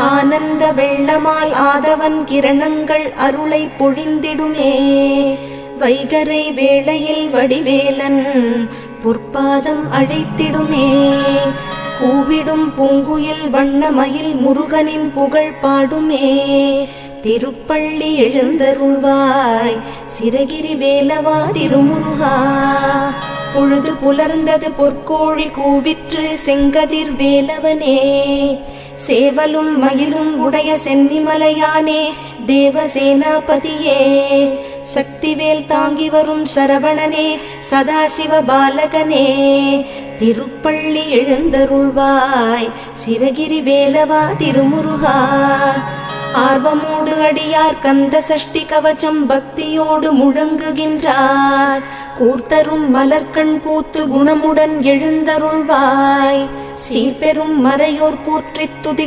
ஆனந்த வெள்ளமாய் ஆதவன் கிரணங்கள் அருளை பொழிந்திடுமே. வைகரை வேளையில் வடிவேலன் பொற்பாதம் அழைத்திடுமே. கூவிடும் பூங்குயில் வண்ணமயில் முருகனின் புகழ் பாடுமே. திருப்பள்ளி எழுந்தருள்வாய் சிரகிரி வேலவா திருமுருகா. பொழுது புலர்ந்தது பொற்கோழி கூவிற்று செங்கதிர் வேலவனே. சேவலும் மயிலும் உடைய சென்னிமலையானே தேவசேனாபதியே. சக்திவேல் தாங்கி வரும் சரவணனே சதாசிவ பாலகனே. திருப்பள்ளி எழுந்தருள்வாய் சிரகிரி வேலவா திருமுருகா. ஆர்வமோடு அடியார் கந்த சஷ்டி கவச்சம் பக்தியோடு முழங்குகின்றார். கூர்த்தரும் மலர்கண் பூத்து குணமுடன் எழுந்தருள்வாய். சீர்பெரும் மறையோர் போற்றித் துதி